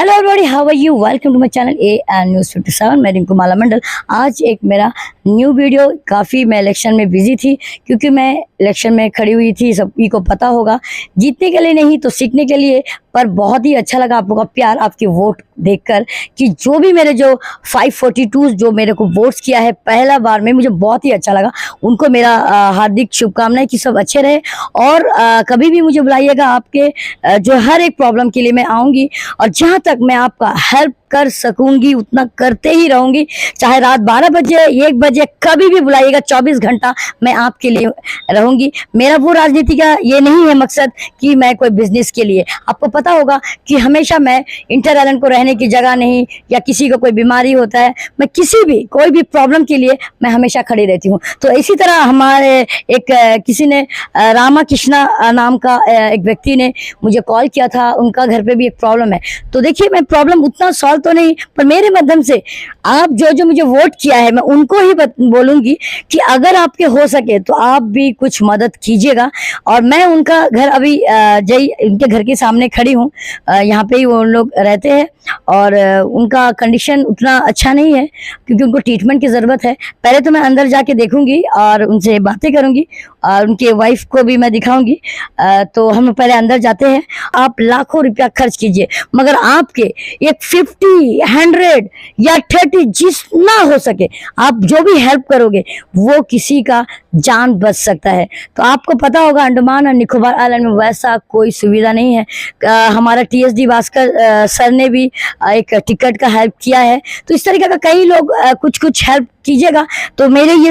Hello everybody, how are you? Welcome to my channel A and news 57। मैं रिंकू माला मंडल। आज एक मेरा न्यू वीडियो। काफ़ी मैं इलेक्शन में बिजी थी, क्योंकि मैं इलेक्शन में खड़ी हुई थी। सभी को पता होगा, जीतने के लिए नहीं तो सीखने के लिए। पर बहुत ही अच्छा लगा आप लोगों का प्यार, आपकी वोट देखकर, कि जो भी मेरे जो 542 जो मेरे को वोट्स किया है पहला बार में, मुझे बहुत ही अच्छा लगा। उनको मेरा हार्दिक शुभकामनाएं कि सब अच्छे रहे। और कभी भी मुझे बुलाइएगा, आपके जो हर एक प्रॉब्लम के लिए मैं आऊँगी। और जहाँ तक मैं आपका हेल्प कर सकूंगी उतना करते ही रहूंगी, चाहे रात 12 बजे 1 बजे, कभी भी बुलाइएगा, 24 घंटा मैं आपके लिए रहूंगी। मेरा वो राजनीति का ये नहीं है मकसद कि मैं कोई बिजनेस के लिए, आपको पता होगा कि हमेशा मैं इंटर आइलैंड को रहने की जगह नहीं, या किसी को कोई बीमारी होता है, मैं किसी भी कोई भी प्रॉब्लम के लिए मैं हमेशा खड़ी रहती हूँ। तो इसी तरह हमारे एक किसी ने रामा कृष्णा नाम का एक व्यक्ति ने मुझे कॉल किया था, उनका घर पे भी एक प्रॉब्लम है। तो देखिए, मैं प्रॉब्लम उतना सॉल्व तो नहीं, पर मेरे माध्यम से आप जो जो मुझे वोट किया है, मैं उनको ही बोलूंगी कि अगर आपके हो सके तो आप भी कुछ मदद कीजिएगा। और मैं उनका घर अभी जय उनके घर के सामने खड़ी हूँ, यहाँ पे ही वो लोग रहते हैं। और उनका कंडीशन उतना अच्छा नहीं है, क्योंकि उनको ट्रीटमेंट की ज़रूरत है। पहले तो मैं अंदर जाके देखूंगी और उनसे बातें करूंगी, और उनके वाइफ को भी मैं दिखाऊंगी। तो हम पहले अंदर जाते हैं। आप लाखों रुपया खर्च कीजिए, मगर आपके एक 50, 100 या 30 जितना हो सके, आप जो भी हेल्प करोगे वो किसी का जान बच सकता है। तो आपको पता होगा, अंडमान और निकोबार आइलैंड में वैसा कोई सुविधा नहीं है। हमारा TSD भास्कर सर ने भी एक टिकट का हेल्प किया है। तो इस तरीके का कई लोग कुछ कुछ हेल्प कीजिएगा। तो मेरे ये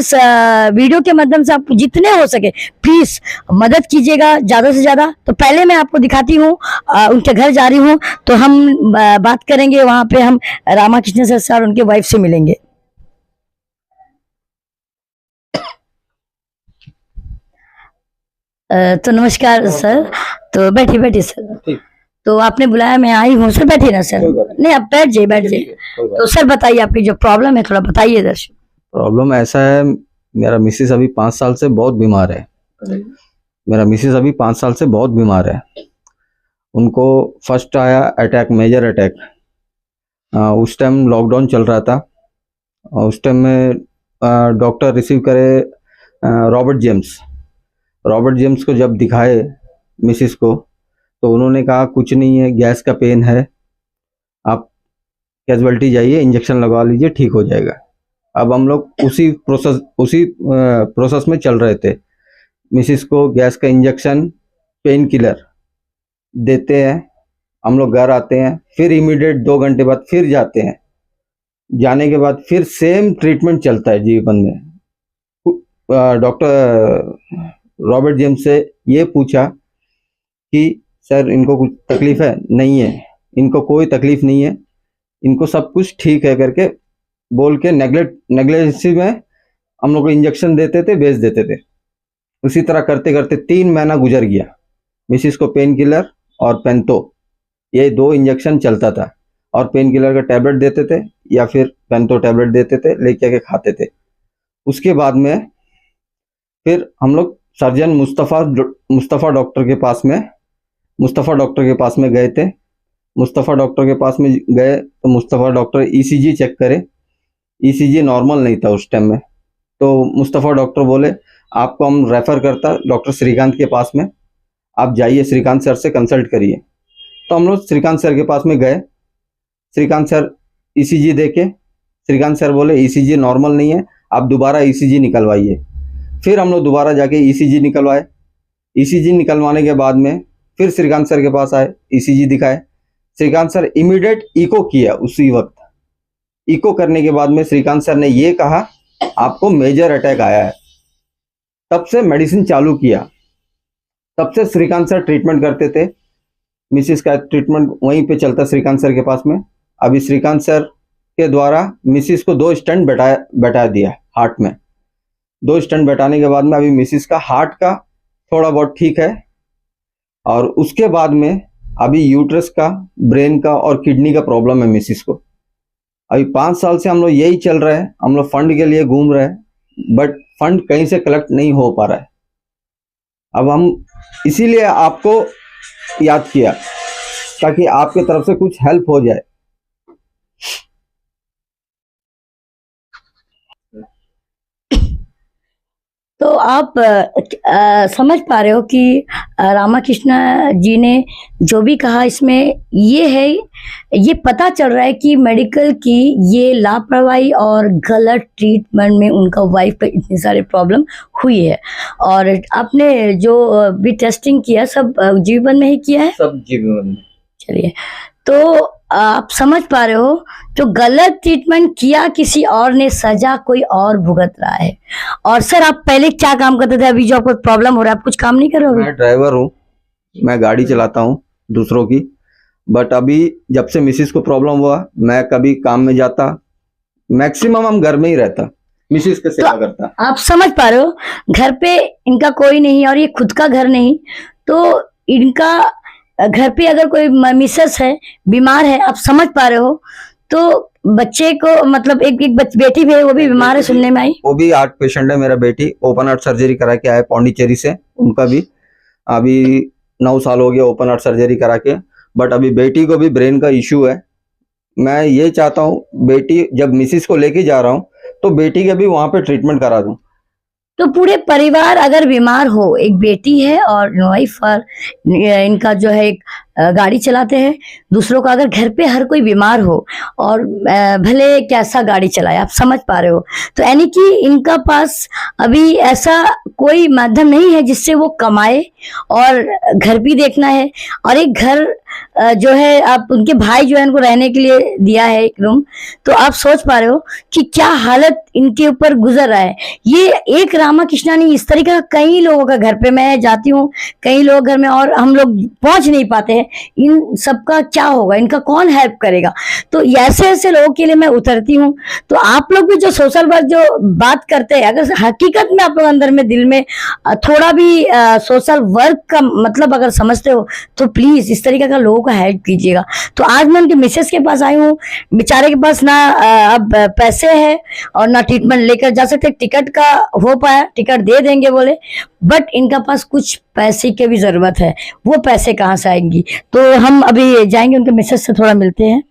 वीडियो के माध्यम से आप जितने हो सके प्लीज मदद कीजिएगा, ज्यादा से ज्यादा। तो पहले मैं आपको दिखाती हूँ, उनके घर जा रही हूँ, तो हम बात करेंगे। वहां पे हम रामाकृष्ण सर और उनके वाइफ से मिलेंगे। तो नमस्कार सर। तो बैठिए बैठिए सर। तो आपने बुलाया, मैं आई हूँ सर। बैठिए ना सर। नहीं, आप बैठ जाइए बैठ जाइए। तो सर बताइए, आपकी जो प्रॉब्लम है थोड़ा बताइए दर्शक। प्रॉब्लम ऐसा है, मेरा मिसेस अभी 5 साल से बहुत बीमार है। मेरा मिसेस अभी 5 साल से बहुत बीमार है। उनको फर्स्ट आया अटैक, मेजर अटैक। उस टाइम लॉकडाउन चल रहा था। उस टाइम में डॉक्टर रिसीव करे रॉबर्ट जेम्स को जब दिखाए मिसेस को, तो उन्होंने कहा कुछ नहीं है, गैस का पेन है, आप कैजुअल्टी जाइए, इंजेक्शन लगवा लीजिए, ठीक हो जाएगा। अब हम लोग उसी प्रोसेस में चल रहे थे। मिसिस को गैस का इंजेक्शन, पेन किलर देते हैं, हम लोग घर आते हैं, फिर इमीडिएट 2 घंटे बाद फिर जाते हैं। जाने के बाद फिर सेम ट्रीटमेंट चलता है जीवन में। डॉक्टर रॉबर्ट जेम्स से ये पूछा कि सर इनको कुछ तकलीफ है? नहीं है, इनको कोई तकलीफ नहीं है, इनको सब कुछ ठीक है करके बोल के नेग्लेजेंसी में हम लोग को इंजेक्शन देते थे, भेज देते थे। उसी तरह करते करते 3 महीना गुजर गया। मिसिस को पेन किलर और पेंटो, ये 2 इंजेक्शन चलता था, और पेन किलर का टैबलेट देते थे या फिर पेंटो टैबलेट देते थे, लेके के खाते थे। उसके बाद में फिर हम लोग सर्जन मुस्तफ़ा डॉक्टर के पास में गए थे। मुस्तफ़ा डॉक्टर के पास में गए तो मुस्तफ़ा डॉक्टर ECG चेक करे, ECG नॉर्मल नहीं था उस टाइम में। तो मुस्तफ़ा डॉक्टर बोले आपको हम रेफ़र करता डॉक्टर श्रीकांत के पास में, आप जाइए, श्रीकांत सर से कंसल्ट करिए। तो हम लोग श्रीकांत सर के पास में गए। श्रीकांत सर ECG देके, श्रीकांत सर बोले ECG नॉर्मल नहीं है, आप दोबारा ECG निकलवाइए। फिर हम लोग दोबारा जाके ECG निकलवाए। ECG निकलवाने के बाद में फिर श्रीकांत सर के पास आए, ECG दिखाए। श्रीकांत सर इमीडिएट इको किया उसी वक्त। इको करने के बाद में श्रीकांत सर ने ये कहा आपको मेजर अटैक आया है। तब से मेडिसिन चालू किया, तब से श्रीकांत सर ट्रीटमेंट करते थे। मिसिस का ट्रीटमेंट वहीं पे चलता श्रीकांत सर के पास में। अभी श्रीकांत सर के द्वारा मिसिस को 2 स्टंट बैठा दिया हार्ट में। 2 स्टंट बैठाने के बाद में अभी मिसिस का हार्ट का थोड़ा बहुत ठीक है, और उसके बाद में अभी यूट्रस का, ब्रेन का और किडनी का प्रॉब्लम है मिसिस को। अभी 5 साल से हम लोग यही चल रहा है, हम लोग फंड के लिए घूम रहे हैं, बट फंड कहीं से कलेक्ट नहीं हो पा रहा है। अब हम इसीलिए आपको याद किया ताकि आपके तरफ से कुछ हेल्प हो जाए। तो आप समझ पा रहे हो कि रामाकृष्ण जी ने जो भी कहा इसमें ये है, ये पता चल रहा है कि मेडिकल की ये लापरवाही और गलत ट्रीटमेंट में उनका वाइफ पे इतनी सारी प्रॉब्लम हुई है। और आपने जो भी टेस्टिंग किया सब जीवन में ही किया है? सब जीवन में। चलिए, तो आप समझ पा रहे हो, जो गलत ट्रीटमेंट किया किसी और ने, सजा कोई और भुगत रहा है। और सर आप पहले क्या काम करते थे? अभी जो आपको प्रॉब्लम हो रहा है आप कुछ काम नहीं कर रहे हो? मैं ड्राइवर हूँ, मैं गाड़ी चलाता हूँ दूसरों की। बट अभी जब से मिसिस को प्रॉब्लम हुआ, मैं कभी काम में जाता, मैक्सिमम हम घर में ही रहता, मिसिस के सेवा करता। आप समझ पा रहे हो, घर पे इनका कोई नहीं और ये खुद का घर नहीं, तो इनका घर पे अगर कोई मिसेस है, बीमार है, आप समझ पा रहे हो, तो बच्चे को मतलब एक बेटी भी है, वो भी बीमार है सुनने में आई। वो भी हार्ट पेशेंट है, मेरा बेटी ओपन हार्ट सर्जरी करा के आया पौंडीचेरी से, उनका भी अभी 9 साल हो गया ओपन हार्ट सर्जरी करा के। बट अभी बेटी को भी ब्रेन का इश्यू है। मैं ये चाहता हूँ बेटी, जब मिसिस को लेके जा रहा हूँ तो बेटी के भी वहां पे ट्रीटमेंट करा दूं। तो पूरे परिवार अगर बीमार हो, एक बेटी है और वाइफ और इनका जो है एक गाड़ी चलाते हैं, दूसरों का अगर घर पे हर कोई बीमार हो और भले कैसा गाड़ी चलाए, आप समझ पा रहे हो, तो यानी कि इनका पास अभी ऐसा कोई माध्यम नहीं है जिससे वो कमाए और घर भी देखना है। और एक घर जो है, आप उनके भाई जो है उनको रहने के लिए दिया है एक रूम, तो आप सोच पा रहे हो कि क्या हालत इनके ऊपर गुजर रहा है। ये एक रामाकृष्णा नहीं, इस तरीके का कई लोगों का घर पे मैं जाती हूँ, कई लोग घर में, और हम लोग पहुंच नहीं पाते हैं। इन सबका क्या होगा, इनका कौन हेल्प करेगा? तो ऐसे ऐसे लोगों के लिए मैं उतरती हूँ। तो आप लोग भी जो सोशल वर्क जो बात करते हैं, अगर हकीकत में आप लोग अंदर में दिल में थोड़ा भी सोशल वर्क का मतलब अगर समझते हो, तो प्लीज इस तरीके का लोगों का हेल्प कीजिएगा। तो आज मैं उनके मिसेस के पास आई हूँ, बेचारे के पास ना अब पैसे है और ना ट्रीटमेंट लेकर जा सकते, टिकट का हो पाया, टिकट दे देंगे बोले, बट इनका पास कुछ पैसे की भी जरूरत है। वो पैसे कहाँ से आएंगी? तो हम अभी जाएंगे उनके मिसेस से थोड़ा मिलते हैं।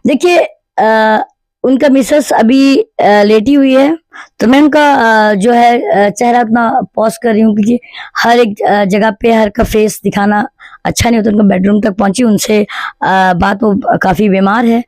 देखिए, उनका मिसेस अभी लेटी हुई है, तो मैं उनका जो है चेहरा अपना पॉज कर रही हूँ, क्योंकि हर एक जगह पे हर का फेस दिखाना अच्छा नहीं होता। उनका बेडरूम तक पहुंची, उनसे बात, वो काफ़ी बीमार है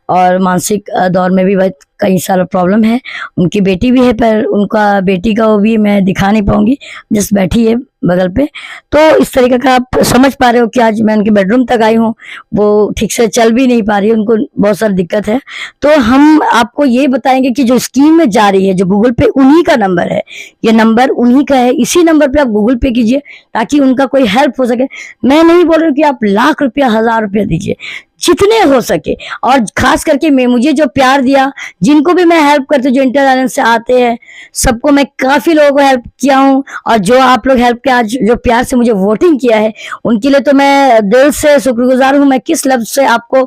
और मानसिक दौर में भी बहुत कई सारा प्रॉब्लम है। उनकी बेटी भी है, पर उनका बेटी का वो भी मैं दिखा नहीं पाऊंगी, जस्ट बैठी है बगल पे। तो इस तरीके का आप समझ पा रहे हो कि आज मैं उनके बेडरूम तक आई हूँ, वो ठीक से चल भी नहीं पा रही है, उनको बहुत सारी दिक्कत है। तो हम आपको ये बताएंगे कि जो स्कीम में जा रही है, जो गूगल पे उन्हीं का नंबर है, ये नंबर उन्हीं का है, इसी नंबर पे आप गूगल पे कीजिए ताकि उनका कोई हेल्प हो सके। मैं नहीं बोल रही हूँ कि आप लाख रुपया 1000 रुपया दीजिए, जितने हो सके। और खास करके मैं, मुझे जो प्यार दिया, जिनको भी मैं हेल्प करती हूँ, जो इंटरनेट से आते हैं, सबको मैं काफी लोगों को हेल्प किया हूँ। और जो आप लोग हेल्प के आज जो प्यार से मुझे वोटिंग किया है, उनके लिए तो मैं दिल से शुक्रगुजार हूँ। मैं किस लफ्ज से आपको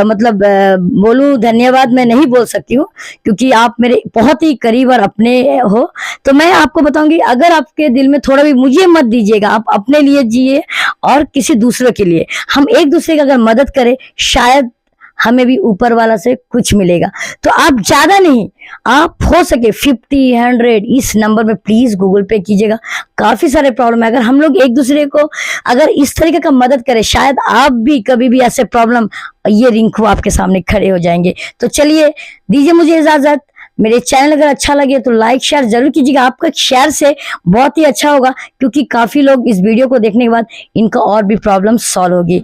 मतलब बोलूँ, धन्यवाद मैं नहीं बोल सकती हूँ, क्योंकि आप मेरे बहुत ही करीब और अपने हो। तो मैं आपको बताऊंगी, अगर आपके दिल में थोड़ा भी, मुझे मत दीजिएगा, आप अपने लिए जिए और किसी दूसरे के लिए। हम एक दूसरे की अगर मदद करें, शायद हमें भी ऊपर वाला से कुछ मिलेगा। तो आप ज्यादा नहीं, आप हो सके 50, 100 इस नंबर में प्लीज गूगल पे कीजिएगा। काफी सारे प्रॉब्लम है, अगर हम लोग एक दूसरे को अगर इस तरीके का मदद करें, शायद आप भी कभी भी ऐसे प्रॉब्लम, ये रिंकू आपके सामने खड़े हो जाएंगे। तो चलिए, दीजिए मुझे इजाजत। मेरे चैनल अगर अच्छा लगे तो लाइक शेयर जरूर कीजिएगा। आपका शेयर से बहुत ही अच्छा होगा, क्योंकि काफी लोग इस वीडियो को देखने के बाद इनका और भी प्रॉब्लम सॉल्व होगी।